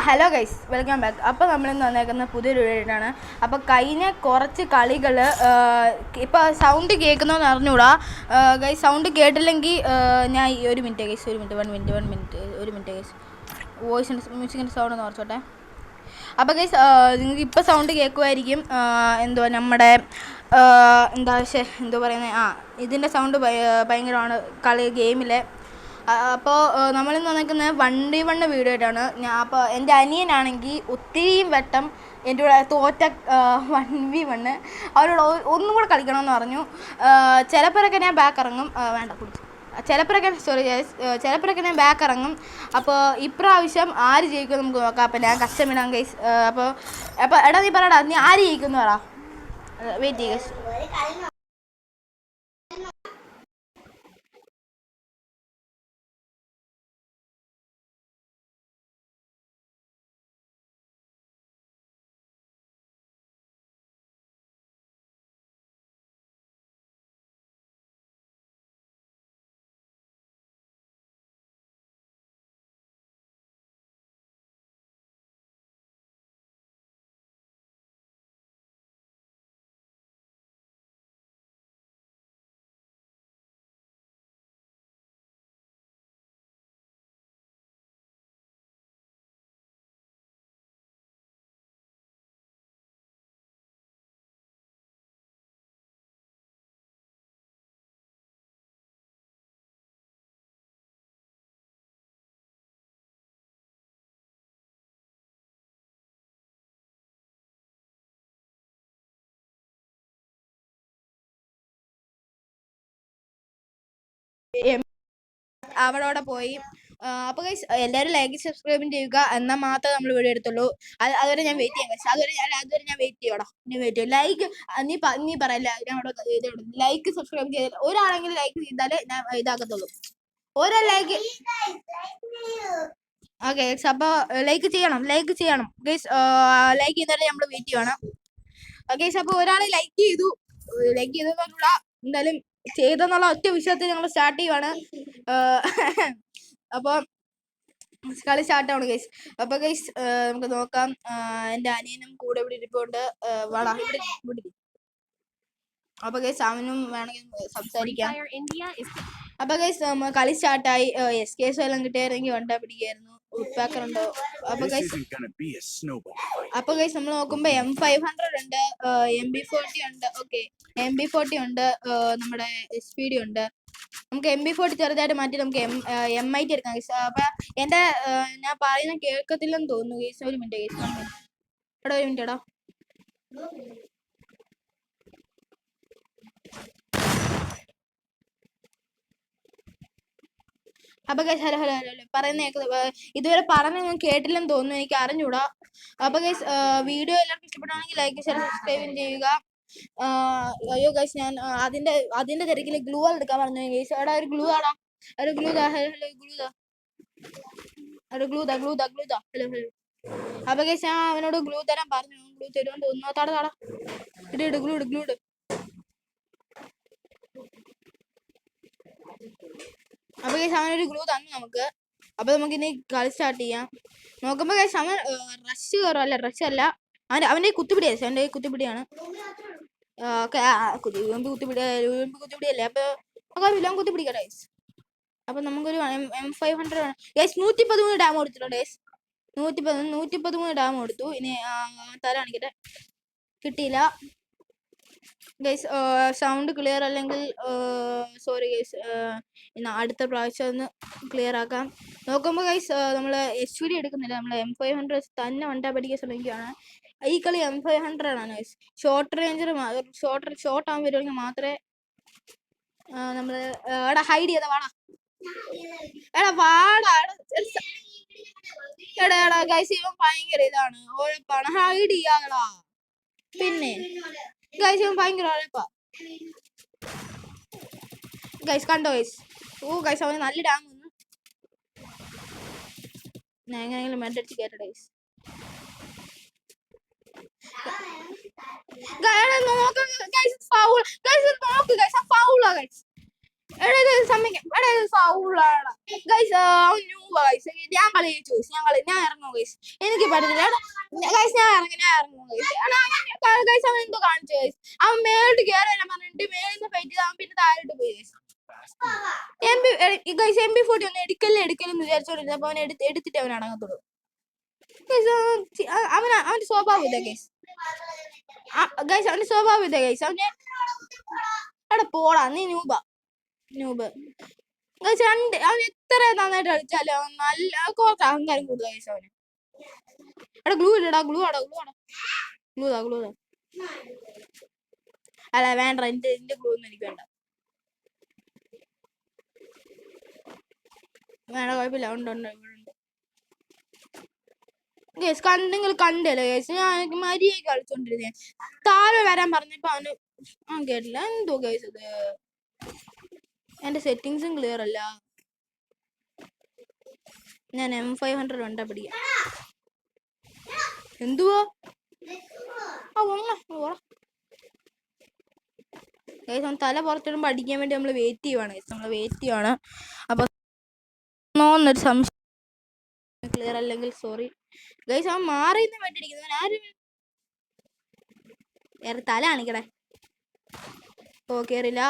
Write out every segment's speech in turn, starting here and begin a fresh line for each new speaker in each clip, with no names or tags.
Hello guys, welcome back. അപ്പോൾ നമ്മളിന്ന് വന്നേക്കുന്ന പുതിയൊരു വീഡിയോയിട്ടാണ്. അപ്പോൾ കഴിഞ്ഞ കുറച്ച് കളികൾ ഇപ്പോൾ സൗണ്ട് കേൾക്കുന്നതെന്ന് അറിഞ്ഞൂടാ ഗൈസ്. സൗണ്ട് കേട്ടില്ലെങ്കിൽ ഞാൻ ഒരു മിനിറ്റ് ഗൈസ്, ഒരു മിനിറ്റ് ഗൈസ്. വോയിസിൻ്റെ മ്യൂസിക്കിൻ്റെ സൗണ്ട് ഒന്ന് കുറച്ചോട്ടെ. അപ്പോൾ ഗൈസ് നിങ്ങൾക്ക് ഇപ്പോൾ സൗണ്ട് കേൾക്കുമായിരിക്കും. എന്തുവാ നമ്മുടെ എന്തോ പറയുന്നത്, ഇതിൻ്റെ സൗണ്ട് ഭയങ്കരമാണ് ഗെയിമിലെ. അപ്പോൾ നമ്മളിന്ന് വന്നിരിക്കുന്നത് 1v1 വീഡിയോ ആയിട്ടാണ്. അപ്പോൾ എൻ്റെ അനിയനാണെങ്കിൽ ഒത്തിരിയും വട്ടം എൻ്റെ കൂടെ തോറ്റ 1v1 അവരോട് ഒന്നും കൂടെ കളിക്കണമെന്ന് പറഞ്ഞു. ചിലപ്പോഴൊക്കെ ഞാൻ ബാക്ക് ഇറങ്ങും. ചിലപ്പോഴൊക്കെ ഞാൻ ബാക്ക് ഇറങ്ങും. അപ്പോൾ ഇപ്രാവശ്യം ആര് ജയിക്കും നമുക്ക് നോക്കാം. അപ്പോൾ ഞാൻ കഷ്ടമിടാം ഗൈസ്. അപ്പോൾ എടാ നീ പറയടാ, നീ ആര് ജയിക്കുമെന്ന് പറ. വെയിറ്റ് ചെയ്യുക ഗൈസ്. അവളോടെ പോയി. അപ്പോൾ ഗൈസ് എല്ലാവരും ലൈക്ക് സബ്സ്ക്രൈബും ചെയ്യുക, എന്നാൽ മാത്രമേ നമ്മൾ വീഡിയോ എടുത്തുള്ളൂ. അതുവരെ ഞാൻ വെയിറ്റ് ചെയ്യാം ഗൈസ്. അതുവരെ ഞാൻ വെയിറ്റ് ചെയ്യടാ. നീ വെയിറ്റ് ചെയ്യും. ലൈക്ക് നീ പറയല്ല, ലൈക്ക് സബ്സ്ക്രൈബ് ചെയ്താൽ ഒരാളെങ്കിലും ലൈക്ക് ചെയ്താലേ ഞാൻ ഇതാക്കത്തുള്ളൂ. ഓരോ ലൈക്ക് ഓക്കെ ഗൈസ്. അപ്പോൾ ലൈക്ക് ചെയ്യണം ഗൈസ്. ലൈക്ക് ചെയ്താലേ നമ്മൾ വെയിറ്റ് ചെയ്യണം ഗൈസ്. അപ്പോൾ ഒരാൾ ലൈക്ക് ചെയ്തു എന്തായാലും ചെയ്തെന്നുള്ള ഒറ്റ വിഷയത്തിൽ ഞങ്ങൾ സ്റ്റാർട്ട് ചെയ്യുവാണ്. അപ്പോൾ കളി സ്റ്റാർട്ടാണ് ഗൈസ്. അപ്പോൾ ഗൈസ് നമുക്ക് നോക്കാം. എൻ്റെ അനിയനും കൂടെ ഇവിടെ ഇരിപ്പുണ്ട്. വാടാ ഇവിടെ. അപ്പോൾ ഗൈസ് അവനും വേണമെങ്കിൽ സംസാരിക്കാം. അപ്പോൾ ഗൈസ് കളി സ്റ്റാർട്ടായി. SKS എല്ലാം കിട്ടിയായിരുന്നെങ്കിൽ വണ്ടാ പിടിക്കായിരുന്നു. ഉൾപ്പാക്കറുണ്ടോ? അപ്പോൾ ഗൈസ് നമ്മൾ നോക്കുമ്പോൾ M500 ഉണ്ട്, MB40 ഉണ്ട്. ഓക്കെ, MB40 ഉണ്ട്, നമ്മുടെ SPD ഉണ്ട്. നമുക്ക് MB40 ചെറുതായിട്ട് മാറ്റി നമുക്ക് MIT എടുക്കാം ഗൈസ്. അപ്പം എൻ്റെ ഞാൻ പറയുന്ന കേൾക്കത്തില്ലെന്ന് തോന്നുന്നു ഗൈസ്. ഒരു മിനിറ്റ് ഗൈസ്, ഒരു മിനിറ്റ് എടാ. അപ്പൊ ഗൈസ് ഹലോ പറയുന്ന ഇതുവരെ പറഞ്ഞ ഞാൻ കേട്ടില്ലെന്ന് തോന്നുന്നു, എനിക്ക് അറിഞ്ഞൂടാ. അപ്പൊ ഗൈസ് വീഡിയോ എല്ലാവർക്കും ഇഷ്ടപ്പെട്ടാണെങ്കിൽ ലൈക്ക് ഷെയർ സബ്സ്ക്രൈബ് ചെയ്യുക. അയ്യോ ഗൈസ്, ഞാൻ അതിന്റെ തിരക്കിൽ ഗ്ലൂ എടുക്കാൻ പറഞ്ഞു ഗൈസ്. എടാ ഒരു ഗ്ലൂ ആടാ, ഒരു ഗ്ലൂ താ. ഹലോ. അപ്പൊ ഗൈസ് ഞാൻ അവനോട് ഗ്ലൂ തരാൻ പറഞ്ഞു. ഗ്ലൂ തരുമെന്ന് തോന്നുന്നു. താടാ ഇട് ഗ്ലൂ ഇട്. അപ്പൊ ഗൈസ് അവനൊരു ഗ്ലൂ തന്നു നമുക്ക്. അപ്പൊ നമുക്ക് ഇനി കളി സ്റ്റാർട്ട് ചെയ്യാം. നോക്കുമ്പോ ഗൈസ് അവൻ റഷ് കയറല്ല, അവന്റെ കുത്തിപ്പിടിയാണ്. അവന്റെ കുത്തിപ്പിടിയാണ്. കുത്തിപ്പിടിയല്ലേ. അപ്പൊ കുത്തിപ്പിടിക്കാം ഗൈസ്. അപ്പൊ നമുക്കൊരു M500 വേണം ഗൈസ്. 113 ഡാം കൊടുത്തിട്ടുണ്ട് ഗൈസ്. 113 ഡാം കൊടുത്തു. ഇനി തല കാണിക്കട്ടെ, കിട്ടിയില്ല ഗൈസ്. സൗണ്ട് ക്ലിയർ അല്ലെങ്കിൽ സോറി ഗൈസ്. അടുത്ത പ്രാവശ്യം ഒന്ന് ക്ലിയർ ആക്കാം. നോക്കുമ്പോൾ ഗൈസ് നമ്മൾ SPD എടുക്കുന്നില്ല, നമ്മൾ M500 തന്നെ വണ്ടാ പഠിക്കാൻ ശ്രമിക്കുകയാണ്. ഈ കളി M500 ആണ് ഗൈസ്. ഷോർട്ട് ആകാൻ വരുമെങ്കിൽ മാത്രമേ നമ്മൾ എടാ ഹൈഡ് ചെയ്താ വാടാ എടാ ഗൈസ്. ഇവൻ ഭയങ്കര ഇതാണ്, ഉഴപ്പാണ്. ഹൈഡ് ചെയ്യാടാ. പിന്നെ ഗൈസ് ഇവൻ ഭയങ്കര ഉഴപ്പാ ഗൈസ്. കണ്ടോ ഗൈസ്? ഗൈസ് അവന് നല്ല ഡാം വന്നു. ഞാൻ എങ്ങനെയെങ്കിലും മെഡടിച്ച് കയറ്റട്ടെ ഗൈസ്. സമ്മതിക്കാം. ഫൗളാണ് ഗൈസ്. ഞാൻ കളി ചോദിച്ചു, ഞാൻ ഇറങ്ങും ഗൈസ്. എനിക്ക് പറ്റത്തില്ല ഗൈസ്. ഞാൻ ഇറങ്ങും ഗൈസ്. അവൻ എന്തോ കാണിച്ചു ഗൈസ്. അവൻ മേലോട്ട് കയറി വരാൻ പറഞ്ഞിട്ട് മേളിൽ നിന്ന് ഫൈറ്റ് ചെയ്ത് അവൻ പിന്നെ താഴോട്ട് പോയി ഗൈസ്. MP40 ഒന്നും എടുക്കലെന്ന് വിചാരിച്ചോണ്ടിരുന്നപ്പോ അവൻ എടുത്തിട്ട് അവൻ അടങ്ങത്തുള്ളൂ. അവന്റെ സ്വഭാവം ഇതാ ഗൈസ്. അവന്റെ സ്വഭാവം ഇതാ ഗൈസ്. അവിടെ പോടാ, നീ നൂബ് ഗൈസ്. അവൻ എത്ര നന്നായിട്ട് കളിച്ചാലും അവൻ നല്ല കുറച്ച് അഹങ്കാരം കൂടുതൽ ഗൈസ് അവന്. എടാ ഗ്ലൂ ഇല്ലടാ, ഗ്ലൂ അല്ല വേണ്ട, എന്റെ ഗ്ലൂ ഒന്നും എനിക്ക് വേണ്ട. കുഴപ്പമില്ല, ഉണ്ട്. ഗൈസ് നിങ്ങൾ കണ്ടല്ലേ ഗൈസ്, ഞാൻ മര്യാദ കളിച്ചോണ്ടിരുന്നേ. താഴെ വരാൻ പറഞ്ഞപ്പോ അവന് കേട്ടില്ല. എന്തോ ഗൈസ് ഇത്, എന്റെ സെറ്റിങ്സും ക്ലിയർ അല്ല. ഞാൻ M500 ഉണ്ടാ പിടിക്കാം. എന്തുവാ ഗൈസ്? തല പുറത്തിടുമ്പോ അടിക്കാൻ വേണ്ടി നമ്മൾ വെയിറ്റ് ചെയ്യുവാണ്. അപ്പൊ ഒരു സംശയം ക്ലിയർ അല്ലെങ്കിൽ സോറി ഗൈസ്. അവൻ മാറിന്ന് വേണ്ടിയിരിക്കുന്നവൻ ആരും വേറെ തല കാണിക്കടേ. ഓ കേറില്ല.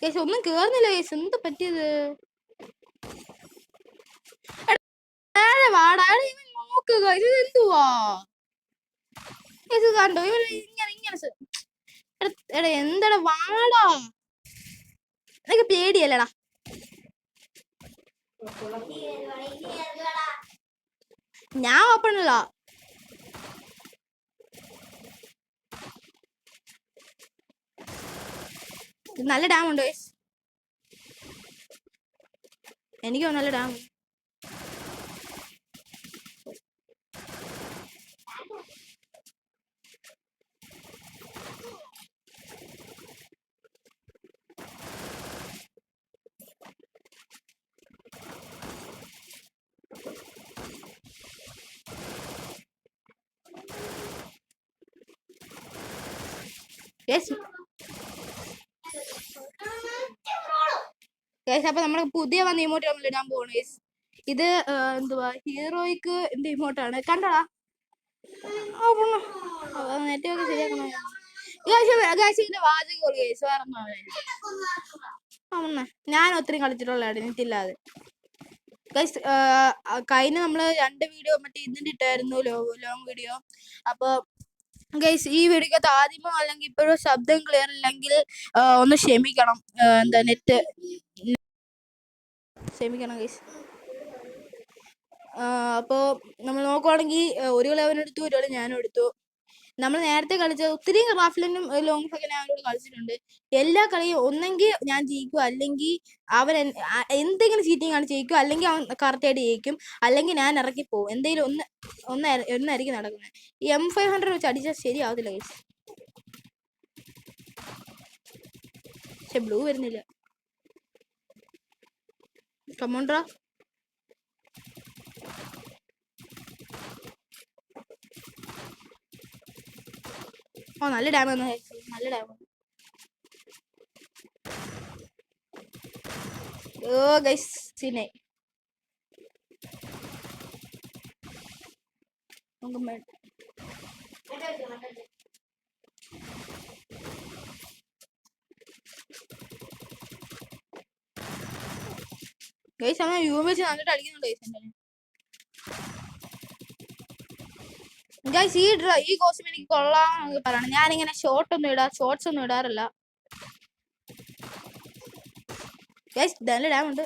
ഗൈസ് ഒന്നും കേറുന്നില്ല ഗൈസ്. എന്താ പറ്റിയത്? വാടാ നോക്ക് ഗൈസ്. ഇത് എന്തുവാ ഇത് കണ്ടോ? ഇങ്ങനെ എടാ എന്താടാ വാടാ, നിനക്ക് പേടിയല്ലടാ? ഞാൻ ഓപ്പണല്ല. നല്ല ഡാം ഉണ്ട് ഗൈസ്. എനിക്ക് നല്ല ഡാം. അപ്പൊ നമ്മള് പുതിയ വന്ന ഇമോട്ട് നമ്മൾ ഇടാൻ പോവാണ് ഗൈസ്. ഇത് എന്തുവാ, ഹീറോയ്ക്ക് എന്ത് ഇമോട്ടാണ് കണ്ടടാ? നെറ്റൊക്കെ ശരിയാക്കണ ഇതിന്റെ വാചകം ഗൈസ്. വേറെ ഞാൻ ഒത്തിരി കളിച്ചിട്ടുള്ള നെറ്റില്ലാതെ ഗൈസ്. കഴിഞ്ഞ നമ്മള് 2 വീഡിയോ മറ്റേ ഇതിന്റെ ഇട്ടായിരുന്നു, ലോങ് വീഡിയോ. അപ്പൊ ഗൈസ് ഈ വീഡിയോക്കകത്ത് ആദ്യമോ അല്ലെങ്കിൽ ഇപ്പോഴും ശബ്ദം ക്ലിയർ ഇല്ലെങ്കിൽ ഒന്ന് ക്ഷമിക്കണം. എന്താ നെറ്റ് ക്ഷമിക്കണം ഗൈസ്. അപ്പോൾ നമ്മൾ നോക്കുവാണെങ്കിൽ ഒരു കളി അവനെടുത്തു, ഒരു കളി ഞാനും എടുത്തു. നമ്മൾ നേരത്തെ കളിച്ച ഒത്തിരി റാഫ്ലിനും ലോങ് ഒക്കെ ഞാൻ അവനോട് കളിച്ചിട്ടുണ്ട്. എല്ലാ കളിയും ഒന്നെങ്കിൽ ഞാൻ ജയിക്കും, അല്ലെങ്കിൽ അവൻ എന്തെങ്കിലും ചീറ്റിങ് ആണ് ജയിക്കും, അല്ലെങ്കിൽ അവൻ കറക്റ്റായിട്ട് ജയിക്കും, അല്ലെങ്കിൽ ഞാൻ ഇറക്കി പോകും. എന്തെങ്കിലും ഒന്നായിരിക്കും നടക്കുന്നത്. ഈ M500 വെച്ച് അടിച്ചാൽ ശരിയാവത്തില്ല ഗൈസ്. പക്ഷെ ബ്ലൂ വരുന്നില്ല. കമോണ്ട്രാ. ഓ നല്ല ഡാം വന്നു, നല്ല ഡാം. ഓ ഗൈസ് സീനെ. ഗൈസ് അവൻ UMH നന്നിട്ട് അടിക്കുന്നുണ്ട് ഗൈസ്. ഈ കോസ്റ്റ്യൂം എനിക്ക് കൊള്ളാമെന്ന് പറയണം. ഞാനിങ്ങനെ ഷോർട്സ് ഒന്നും ഇടാറില്ല ഗൈസ്. നല്ല ഡാം ഉണ്ട്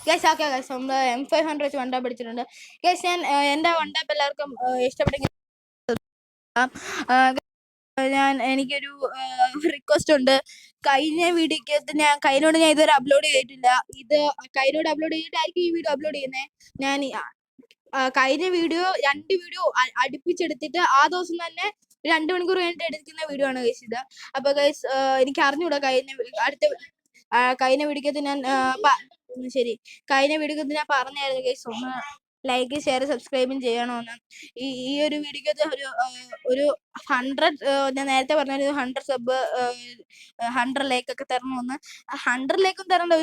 ഗൈസ്. ഓക്കെ ഗൈസ്, നമ്മള് M500 വെച്ച് വൺ ടാപ്പ് അടിച്ചിട്ടുണ്ട് ഗൈസ്. ഞാൻ എന്റെ വൺ ടാപ്പ് എല്ലാവർക്കും ഇഷ്ടപ്പെട്ടെങ്കിൽ എനിക്കൊരു റിക്വസ്റ്റ് ഉണ്ട്. കഴിഞ്ഞ വീഡിയോക്കകത്ത് കൈനോട് ഞാൻ ഇതുവരെ അപ്ലോഡ് ചെയ്തിട്ടില്ല. ഇത് കൈനോട് അപ്ലോഡ് ചെയ്തിട്ടായിരിക്കും ഈ വീഡിയോ അപ്ലോഡ് ചെയ്യുന്നത്. ഞാൻ കഴിഞ്ഞ വീഡിയോ 2 വീഡിയോ അടുപ്പിച്ചെടുത്തിട്ട് ആ ദിവസം തന്നെ 2 മണിക്കൂർ കഴിഞ്ഞിട്ട് എടുക്കുന്ന വീഡിയോ ആണ് ഗൈസ് ഇത്. അപ്പൊ ഗൈസ് എനിക്ക് അറിഞ്ഞൂടാ കഴിഞ്ഞ വീഡിയോക്കകത്ത് ഞാൻ ശരി, കഴിഞ്ഞ വീഡിയോക്കകത്ത് ഞാൻ പറഞ്ഞായിരുന്നു ഗൈസ് ഒന്ന് ലൈക്ക് ഷെയർ സബ്സ്ക്രൈബും ചെയ്യണമെന്ന്. ഈ ഒരു വീഡിയോക്കകത്ത് ഒരു 100 ഞാൻ നേരത്തെ പറഞ്ഞ 100 സബ് 100 ലൈക്ക് ഒക്കെ തരണമെന്ന്. 100 ലൈക്കും തരേണ്ട,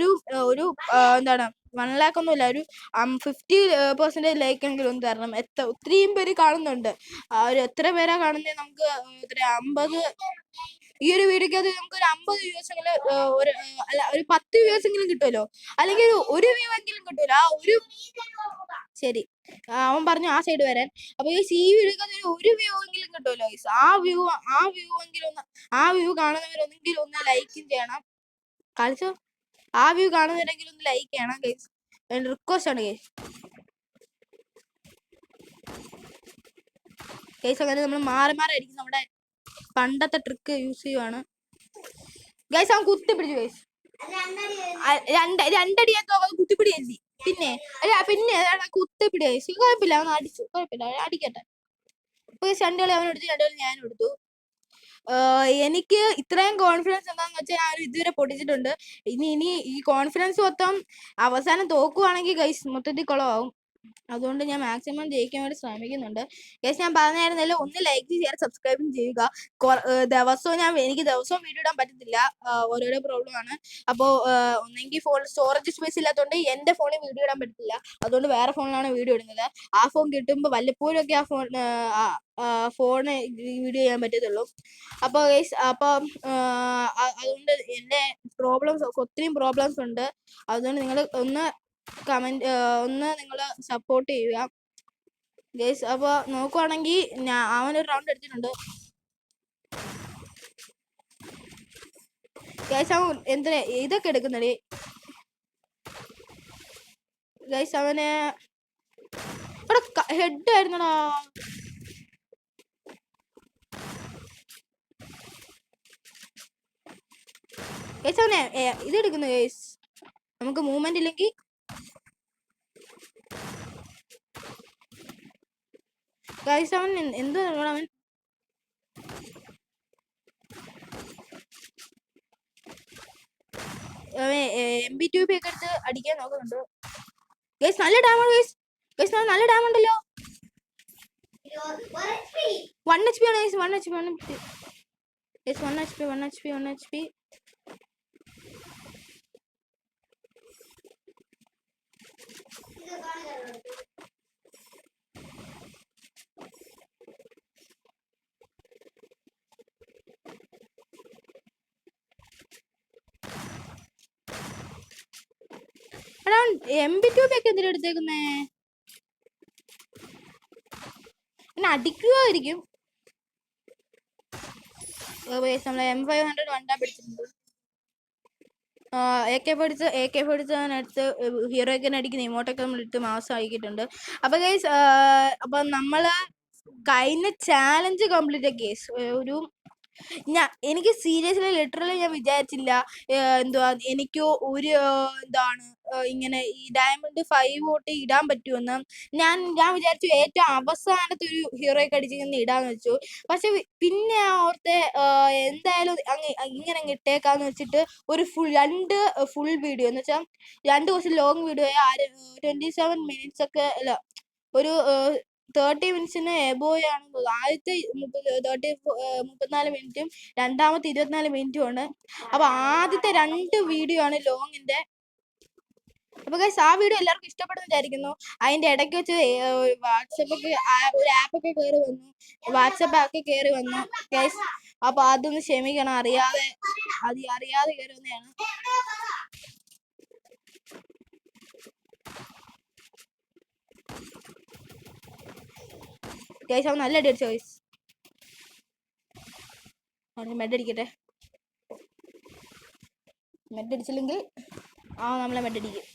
ഒരു എന്താണ് 1 ലാക്ക് ഒന്നുമില്ല, ഒരു 50% ലൈക്ക് എങ്കിലും തരണം. ഒത്തിരിയും പേര് കാണുന്നുണ്ട്. എത്ര പേരാ കാണുന്നത്? നമുക്ക് 50 ഈ ഒരു വീഡിയോക്കകത്ത് നമുക്ക് ഒരു 50 വ്യൂസ് എങ്കിലും ഒരു 10 വ്യൂസ് എങ്കിലും കിട്ടുമല്ലോ, അല്ലെങ്കിൽ ഒരു വ്യൂ എങ്കിലും കിട്ടുമല്ലോ. ശരി, അവൻ പറഞ്ഞു ആ സൈഡ് വരാൻ. അപ്പൊ ഈ വീഡിയോക്കകത്ത് ഒരു വ്യൂ എങ്കിലും കിട്ടുമല്ലോ. ആ വ്യൂ കാണുന്നവരൊന്നെങ്കിലും ഒന്ന് ലൈക്കും ചെയ്യണം. കളിച്ചോ, ആ വ്യൂ കാണുന്നവരെങ്കിൽ ഒന്ന് ലൈക്ക് ചെയ്യണം ഗൈസ്. റിക്വസ്റ്റ് ആണ് ഗൈസ്. അങ്ങനെ നമ്മൾ മാറി അടിക്കും. നമ്മുടെ പണ്ടത്തെ ട്രിക്ക് യൂസ് ചെയ്യുവാണ് ഗൈസ്. അവൻ കുത്തിപ്പിടിച്ചു ഗൈസ്. രണ്ടടിയൊക്കെ കുത്തിപ്പിടി എഴുതി. പിന്നെ കുത്തിപ്പിടി ഗൈസ്. കുഴപ്പമില്ല, അവൻ അടിച്ചു, കുഴപ്പമില്ല, അടിക്കട്ടെ. രണ്ടുകളി അവൻ എടുത്തു, 2 കളി ഞാനും എടുത്തു. എനിക്ക് ഇത്രയും കോൺഫിഡൻസ് എന്താണെന്ന് വെച്ചാൽ ഞാൻ ഇതുവരെ പൊട്ടിച്ചിട്ടുണ്ട്. ഇനി ഈ കോൺഫിഡൻസ് മൊത്തം അവസാനം തോക്കുവാണെങ്കിൽ ഗൈസ് മൊത്തത്തിൽ കുളമാവും. അതുകൊണ്ട് ഞാൻ മാക്സിമം ജയിക്കാൻ വേണ്ടി ശ്രമിക്കുന്നുണ്ട് ഗൈസ്. ഞാൻ പറഞ്ഞായിരുന്നല്ലോ, ഒന്ന് ലൈക്ക് ഷെയർ സബ്സ്ക്രൈബും ചെയ്യുക. എനിക്ക് ദിവസവും വീഡിയോ ഇടാൻ പറ്റത്തില്ല, ഓരോരോ പ്രോബ്ലം ആണ്. അപ്പോൾ ഒന്നെങ്കിൽ ഫോൺ സ്റ്റോറേജ് സ്പേസ് ഇല്ലാത്തതുകൊണ്ട് എൻ്റെ ഫോണിൽ വീഡിയോ ഇടാൻ പറ്റത്തില്ല. അതുകൊണ്ട് വേറെ ഫോണിലാണ് വീഡിയോ ഇടുന്നത്. ആ ഫോൺ കിട്ടുമ്പോൾ വല്ലപ്പോഴും ഒക്കെ ഫോണ് വീഡിയോ ചെയ്യാൻ പറ്റത്തുള്ളൂ. അപ്പോൾ ഗൈസ്, അതുകൊണ്ട് എൻ്റെ ഒത്തിരി പ്രോബ്ലംസ് ഉണ്ട്. അതുകൊണ്ട് നിങ്ങൾ ഒന്ന് നിങ്ങൾ സപ്പോർട്ട് ചെയ്യുക ഗൈസ്. അപ്പോൾ നോക്കുവാണെങ്കിൽ അവനൊരു റൗണ്ട് എടുത്തിട്ടുണ്ട് ഗൈസ്. അവൻ എന്തിനാ ഇതൊക്കെ എടുക്കുന്നേ ഗൈസ്? അവന് ഹെഡ് ആയിരുന്നടാ. ഗൈസ് അവനെ ഇതെടുക്കുന്നു ഗൈസ്. നമുക്ക് മൂവ്മെന്റ് ഇല്ലെങ്കിൽ ഗൈസ് അവൻ എന്താ അവൻ MB2 ഒക്കെ എടുത്ത് അടിക്കാൻ നോക്കുന്നുണ്ട് ഗൈസ്. നല്ല ഡാമേജ് ഗൈസ്. ഗൈസ് നല്ല ഡാമേജ് ഉണ്ടല്ലോ. 1 HP ആണ് guys. 1 HP guys. 1 HP. MB2 ഒക്കെ എന്തിനാ എടുത്തേക്കുന്നേ? പിന്നെ അടിക്കുമായിരിക്കും. നമ്മളെ M500 വണ്ടാ പിടിച്ചിട്ടുണ്ട്. AK47 എടുത്ത് ഹീറോയ്ക്ക് അടിക്കുന്ന ഇമോട്ടൊക്കെ നമ്മളിട്ട് മാസം ആക്കിയിട്ടുണ്ട്. അപ്പൊ ഗൈസ്, അപ്പൊ നമ്മള് കഴിഞ്ഞ ചാലഞ്ച് കംപ്ലീറ്റ് കേസ് എനിക്ക് സീരിയസ്ലി ലിറ്ററലി ഞാൻ വിചാരിച്ചില്ല എന്തുവാ എനിക്ക് ഒരു എന്താണ് ഇങ്ങനെ ഈ ഡയമണ്ട് 5 വോട്ട് ഇടാൻ പറ്റുമെന്ന്. ഞാൻ വിചാരിച്ചു ഏറ്റവും അവസാനത്തെ ഒരു ഹീറോയ്ക്ക് അടിച്ചിങ്ങനെ ഇടാന്ന് വെച്ചു. പക്ഷെ പിന്നെ ഓർത്തെ എന്തായാലും ഇങ്ങനെ ഇട്ടേക്കാന്ന് വെച്ചിട്ട് ഒരു 2 ഫുൾ വീഡിയോ എന്ന് വെച്ചാൽ 2 ദിവസം ലോങ് വീഡിയോ 27 മിനിറ്റ്സ് ഒക്കെ അല്ല, ഒരു 30 മിനിറ്റ്സിന് എബോവ് ആണ്. ആദ്യത്തെ 34 മിനിറ്റും രണ്ടാമത്തെ 24 മിനിറ്റും ആണ്. അപ്പൊ ആദ്യത്തെ 2 വീഡിയോ ആണ് ലോങ്ങിന്റെ. അപ്പൊ ഗൈസ്, ആ വീഡിയോ എല്ലാവർക്കും ഇഷ്ടപ്പെടുന്നു വിചാരിക്കുന്നു. അതിന്റെ ഇടയ്ക്ക് വെച്ച് വാട്സപ്പൊക്കെ ഒരു ആപ്പൊക്കെ കയറി വന്നു, വാട്സപ്പ് ആപ്പ് കയറി വന്നു ഗൈസ്. അപ്പൊ അതൊന്ന് ക്ഷമിക്കണം, അറിയാതെ കയറി വന്നതാണ്. ഗൈസ് അവൻ നല്ല അടി അടിച്ചു ഗൈസ്. മെഡടിക്കട്ടെ. മെഡടിച്ചില്ലെങ്കിൽ നമ്മളെ മെഡടിക്കും.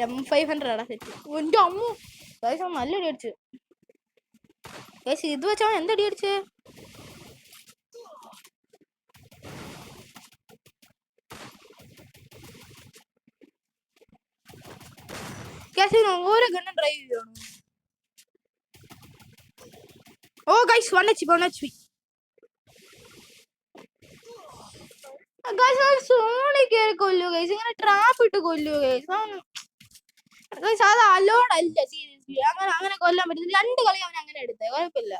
M500 ആടാ സെറ്റ്. എന്റെ അമ്മു ഗൈസ് അവൻ നല്ല അടി അടിച്ചു ഗൈസ്. ഇത് വെച്ചാൽ അവൻ എന്തടി അടിച്ചേ? ഗൈസ് ഓരോ ഗണ്ണും ഡ്രൈവ് ചെയ്യണം. ഓ ഗൈസ് 1 HP 1 HP ഗൈസ്. അവൻ സോണിൽ കയറി കൊല്ലു ഗൈസ്. ഇങ്ങനെ ട്രാപ്പ് ഇട്ട് കൊല്ലു ഗൈസ്. ഗൈസ് അത് അലോൺ അല്ല സീരിയസ്ലി. അങ്ങനെ കൊല്ലാൻ പറ്റും. 2 കളി അവൻ അങ്ങനെ എടുത്തേ കുഴപ്പമില്ല.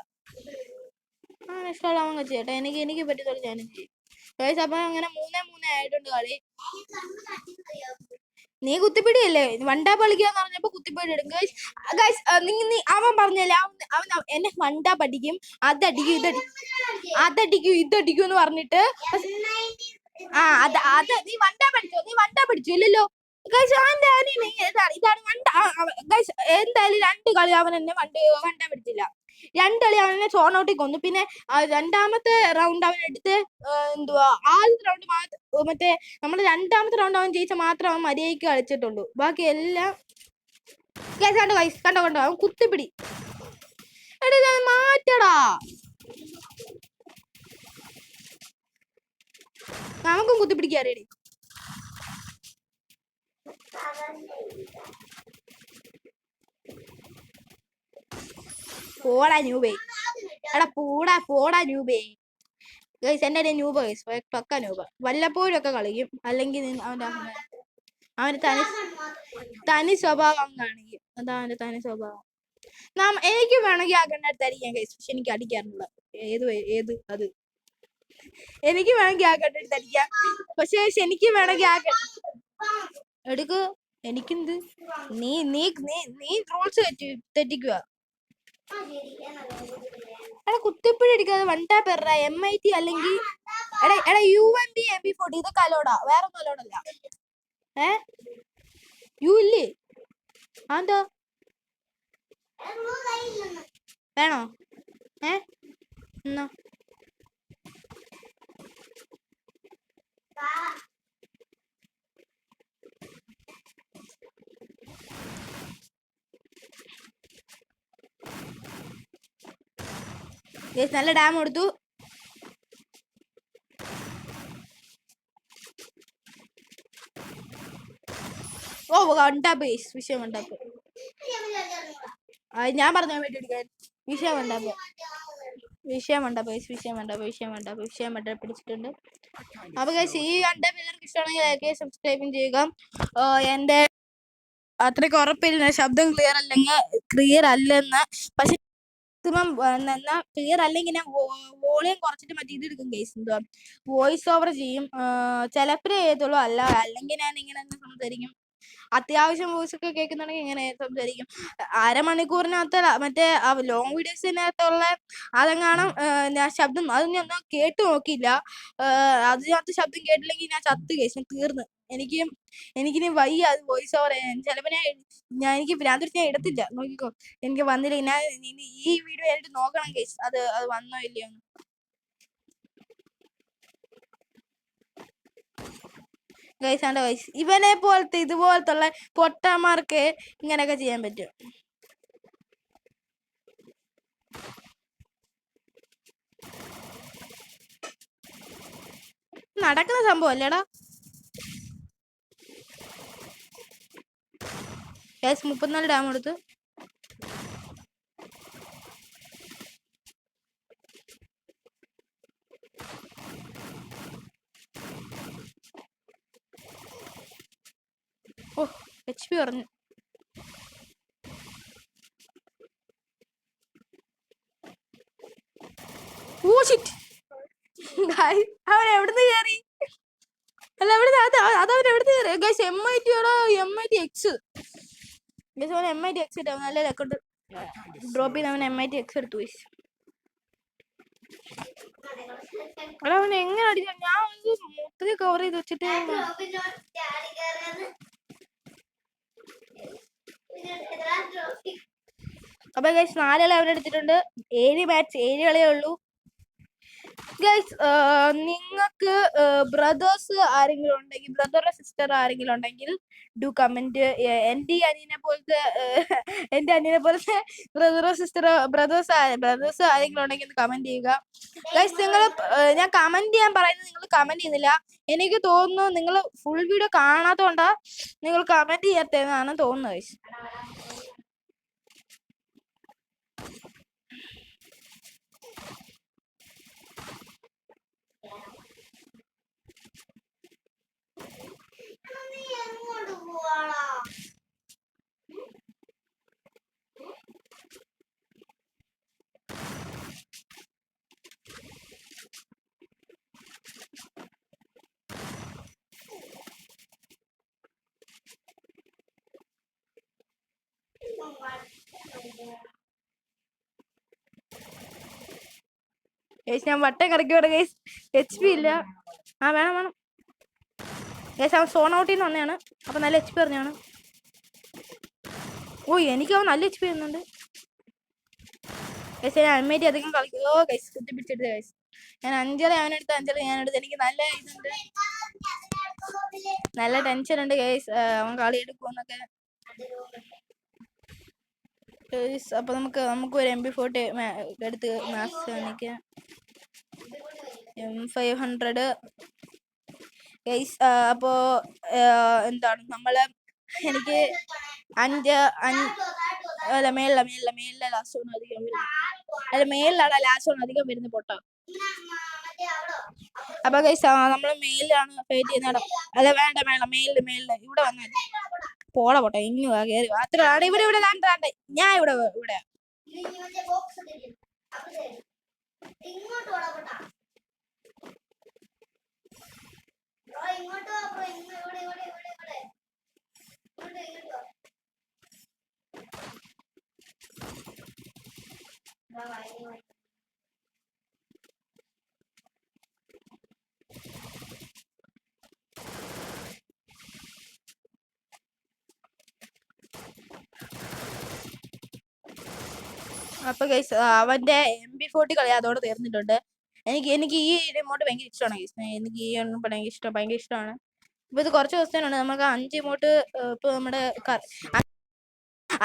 അങ്ങനെ ഇഷ്ടമുള്ള അവൻ ചെയ്യട്ടെ. എനിക്ക് പറ്റുന്ന ഞാനും ചെയ്യും ഗൈസ്. അപ്പൊ അങ്ങനെ 3-3 ആയിട്ടുണ്ട് കളി. നീ കുത്തിപ്പിടിയല്ലേ വണ്ടാ കളിക്കാന്ന് പറഞ്ഞപ്പോ കുത്തിപ്പിടി എടുക്കും ഗൈസ്. നീ അവൻ പറഞ്ഞല്ലേ അവൻ എന്നെ വണ്ടാ പഠിക്കും, അതടിക്കും ഇതടിക്കും എന്ന് പറഞ്ഞിട്ട് നീ വണ്ടാ പഠിച്ചോ ഇല്ലല്ലോ ഗൈസ്. ഇതാണ് വണ്ട ഗൈസ്. എന്തായാലും 2 കളി അവൻ എന്നെ വണ്ടാ പഠിച്ചില്ല. 2 കളി അവനെ സോൺ ഔട്ടിൽ കൊന്നു. പിന്നെ രണ്ടാമത്തെ റൗണ്ട് അവൻ എടുത്ത് എന്തുവാ ആദ്യത്തെ റൗണ്ട് മറ്റേ നമ്മുടെ രണ്ടാമത്തെ റൗണ്ട് അവൻ ജയിച്ച മാത്രം അവൻ മര്യാദയ്ക്ക് കളിച്ചിട്ടുള്ളൂ. ബാക്കി എല്ലാം കണ്ടോ അവൻ കുത്തിപ്പിടി. എടാ മാറ്റടാ. നമുക്കും കുത്തിപ്പിടിക്കാൻ അറിയടി. പോടാ ന്യൂബേ. എടാ പോടാ ന്യൂബേ ഗൈസ്. എന്റെ ന്യൂബ ഗൈസ് പക്ക ന്യൂബ. വല്ലപ്പോഴും ഒക്കെ കളിക്കും. അല്ലെങ്കിൽ അവന്റെ തനി സ്വഭാവം കാണിക്കും. അതാ അവന്റെ തനി സ്വഭാവം. എനിക്ക് വേണമെങ്കിൽ ആ കണ്ണെടുത്തടിക്കാൻ ഗൈസ്. പക്ഷെ എനിക്ക് അടിക്കാറുള്ള ഏത് അത് എനിക്ക് വേണമെങ്കിൽ ആ കണ്ണെടുത്തടിക്കാം. പക്ഷെ എനിക്ക് വേണമെങ്കിൽ ആ എടുക്ക്. എനിക്കെന്ത്? നീ റൂൾസ് തെറ്റിക്കുക. എടാ കുത്തിപ്പിടി അടിക്കാതെ വണ്ടാ പെറ MIT അല്ലെങ്കിൽ എടാ UMP MP40 ഇതൊക്കെ അലോടാ. വേറെ ഒന്നും അലോടല്ല. യു ഇല്ലേ? അതെന്താ വേണോ? എന്നാ നല്ല ഡാം കൊടുത്തു. ഓ വണ്ടാപ്പ് വിഷയം വണ്ടാപ്പ്. ഞാൻ പറഞ്ഞ വേണ്ടി എടുക്കാൻ വിഷയം വേണ്ട പിടിച്ചിട്ടുണ്ട്. അപ്പൊ ഗൈസ് ഈ വണ്ടാപ്പ് എല്ലാവർക്കും ഇഷ്ടമാണെങ്കിൽ സബ്സ്ക്രൈബും ചെയ്യുക. എന്റെ അത്രയ്ക്ക് ഉറപ്പില്ല ശബ്ദം ക്ലിയർ അല്ലെന്ന്. പക്ഷെ എന്നാ ക്ലിയർ അല്ലെങ്കിൽ ഞാൻ വോളിയം കുറച്ചിട്ട് മറ്റേ ഇത് എടുക്കും ഗൈസ്. എന്തുവാ വോയിസ് ഓവർ ചെയ്യും. ചിലപ്പോഴേ ചെയ്യത്തുള്ളൂ. അല്ലെങ്കിൽ ഞാൻ ഇങ്ങനെ സംസാരിക്കും. അത്യാവശ്യം വോയിസ് ഒക്കെ കേൾക്കുന്നുണ്ടെങ്കിൽ ഇങ്ങനെ സംസാരിക്കും. അരമണിക്കൂറിനകത്ത് മറ്റേ ലോങ് വീഡിയോസിനകത്തുള്ള അതെങ്ങാനും ഞാൻ ശബ്ദം അത് ഞാൻ കേട്ടു നോക്കിയില്ല. അതിനകത്ത് ശബ്ദം കേട്ടില്ലെങ്കിൽ ഞാൻ ചത്ത് കേസ് തീർന്ന്. എനിക്കിനി വയ്യ അത് വോയിസ് ഓവർ ചെയ്യാൻ. ചിലപ്പോൾ എനിക്ക് ഭ്രാന്തിട്ട് ഞാൻ ഇടത്തില്ല. നോക്കിക്കോ എനിക്ക് വന്നില്ല. ഞാൻ ഈ വീഡിയോ ആയിട്ട് നോക്കണം കേസ് അത് വന്നോ ഇല്ലയോ. ഗൈസ് ഇവനെ പോലത്തെ ഇതുപോലത്തുള്ള പൊട്ടന്മാർക്ക് ഇങ്ങനെയൊക്കെ ചെയ്യാൻ പറ്റും. നടക്കുന്ന സംഭവം അല്ലേടാ ഗൈസ്. 34 ഡാം എടുത്ത്. ഓ HP പറഞ്ഞു. ഓ ഷിറ്റ് അവൻ എവിടുന്ന് കയറി? അല്ല അതവൻ എവിടുന്ന് കയറി ഗൈസ്? MIT X guys. അവൻ MIT X ഇട്ട് നല്ല അക്കൗണ്ട് ഡ്രോപ്പ് ചെയ്ത് അവൻ MIT X എടുത്തു ഗൈസ്. എടാ അവൻ എങ്ങനെ അടിച്ച? ഞാൻ മൊത്തത്തിൽ കവർ ചെയ്ത് വെച്ചിട്ട്. അപ്പൊ ഗൈസ് 4 കളി അവരെടുത്തിട്ടുണ്ട്. 7 മാച്ച് 7 കളിയേ ഉള്ളൂ. ഗൈസ് നിങ്ങൾക്ക് ബ്രദേഴ്സ് ആരെങ്കിലും ഉണ്ടെങ്കിൽ, ബ്രദർ സിസ്റ്റർ ആരെങ്കിലും ഉണ്ടെങ്കിൽ ഡു കമന്റ്. എന്റെ അനിയനെ പോലത്തെ എന്റെ അനിയനെ പോലത്തെ ബ്രദറോ സിസ്റ്ററോ ബ്രദേഴ്സ് ആരെങ്കിലും ഉണ്ടെങ്കിൽ കമന്റ് ചെയ്യുക ഗൈസ്. നിങ്ങൾ ഞാൻ കമന്റ് ചെയ്യാൻ പറയുന്നത് നിങ്ങൾ കമന്റ് ചെയ്യുന്നില്ല. എനിക്ക് തോന്നുന്നു നിങ്ങൾ ഫുൾ വീഡിയോ കാണാത്തോണ്ടാ നിങ്ങൾ കമന്റ് ചെയ്യാത്തതെന്നാണ് തോന്നുന്നത് ഗൈസ്. ഗൈസ് ഞാൻ വട്ടം കറക്കിയോടെ ഗൈസ്. HP ഇല്ല. വേണം ഗൈസ്. അവൻ സോൺ ഔട്ടിന്ന് വന്നതാണ്. അപ്പൊ നല്ല HP പറഞ്ഞാണ്. എനിക്ക് അവൻ നല്ല HP വരുന്നുണ്ട് ഗൈസ്. ഞാൻ അമ്മേറ്റി അധികം കളിക്കോ ഗൈസ്. കുത്തിപ്പിടിച്ചിട്ട് ഗൈസ്. ഞാൻ അഞ്ചര ഞാനെടുത്ത് എനിക്ക് നല്ല ഇതുണ്ട്, നല്ല ടെൻഷൻ ഉണ്ട് ഗൈസ്. അവൻ കളി എടുക്കുമെന്നൊക്കെ. അപ്പൊ നമുക്ക് ഒരു MP40 എടുത്ത് മാക്സ് കാണിക്കാം. M500 guys. അപ്പോ എന്താണ് നമ്മള് എനിക്ക് മേലിലെ ലാസ്റ്റ് ഒന്നും അധികം മേലിലാണ് ലാസ്റ്റ് ഒന്നും അധികം വരുന്ന പൊട്ട. അപ്പൊ ഗൈസ് നമ്മള് മേലിലാണ് ഫൈറ്റ് ചെയ്യുന്ന. അല്ല വേണ്ട മേലില് ഇവിടെ വന്നാൽ പോട പൊട്ട ഇങ്ങു കയറി അത്രയാണ്. ഇവിടെ താണ്ടെ ഞാൻ ഇവിടെ അപ്പൊ ഗൈസ് അവന്റെ MP40 കളി അതോടെ തീർന്നിട്ടുണ്ട്. എനിക്ക് ഈ റിമോട്ട് ഭയങ്കര ഇഷ്ടമാണ് ഗൈസ്. എനിക്ക് ഈ ഭയങ്കര ഇഷ്ടമാണ്. ഇപ്പൊ ഇത് കുറച്ച് ദിവസത്തിനുണ്ട്. നമുക്ക് 5 ഇമോട്ട് ഇപ്പൊ നമ്മുടെ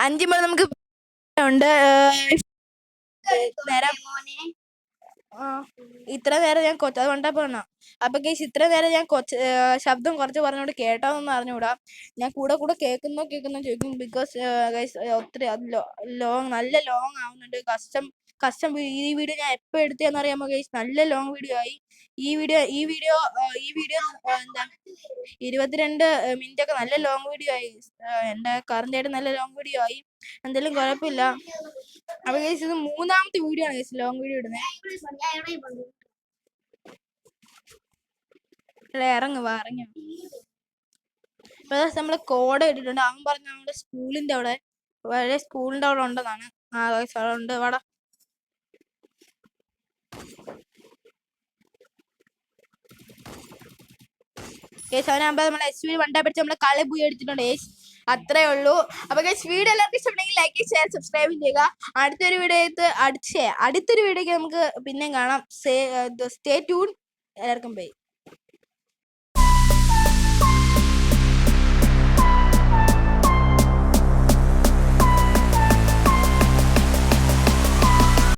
5 ഇമോട്ട് നമുക്ക് ഉണ്ട്. ഇത്ര നേരം ഞാൻ അതുകൊണ്ടാ പോണ. അപ്പൊ ഗൈസ് ഇത്ര നേരം ഞാൻ ശബ്ദം കുറച്ച് പറഞ്ഞോണ്ട് കേട്ടോന്നൊന്നും അറിഞ്ഞൂടാ. ഞാൻ കൂടെ കേൾക്കുന്നോ ചോദിക്കും. ബിക്കോസ് ഗൈസ് ഒത്തിരി നല്ല ലോങ് ആവുന്നുണ്ട്. കസ്റ്റം ഈ വീഡിയോ ഞാൻ എപ്പോ എടുത്തതെന്ന് അറിയാമോ ഗൈസ്? നല്ല ലോങ് വീഡിയോ ആയി ഈ വീഡിയോ എന്താ 22 മിനിറ്റ് ഒക്കെ നല്ല ലോങ് വീഡിയോ ആയി. എന്റെ കറണ്ടായിട്ട് നല്ല ലോങ് വീഡിയോ ആയി. എന്തായാലും കുഴപ്പമില്ല. അപ്പൊ ഗൈസ് ഇത് 3ാമത്തെ വീഡിയോ ആണ് ഗൈസ് ലോങ് വീഡിയോ ഇടുന്നത്. ഇറങ്ങി ഇപ്പൊ നമ്മള് കോഡ് ഇട്ടിട്ടുണ്ട്. അവൻ പറഞ്ഞ നമ്മുടെ സ്കൂളിന്റെ അവിടെ ഉണ്ടെന്നാണ്. ഗൈസ് അവിടെ ഉണ്ട്. വാടാ ഗൈസ്. അവനാകുമ്പോ നമ്മളെ SV വണ്ടാ പിടിച്ച് നമ്മളെ കളി പോയി എടുത്തിട്ടുണ്ട് ഗൈസ്. അത്രേ ഉള്ളൂ. അപ്പൊ ഗൈസ് വീഡിയോ എല്ലാവർക്കും ഇഷ്ടപ്പെട്ടെങ്കിൽ ലൈക്ക്, ഷെയർ, സബ്സ്ക്രൈബ് ചെയ്യുക. അടുത്തൊരു വീഡിയോയ്ക്ക് നമുക്ക് പിന്നെയും കാണാം. Stay tune. എല്ലാവർക്കും ബൈ.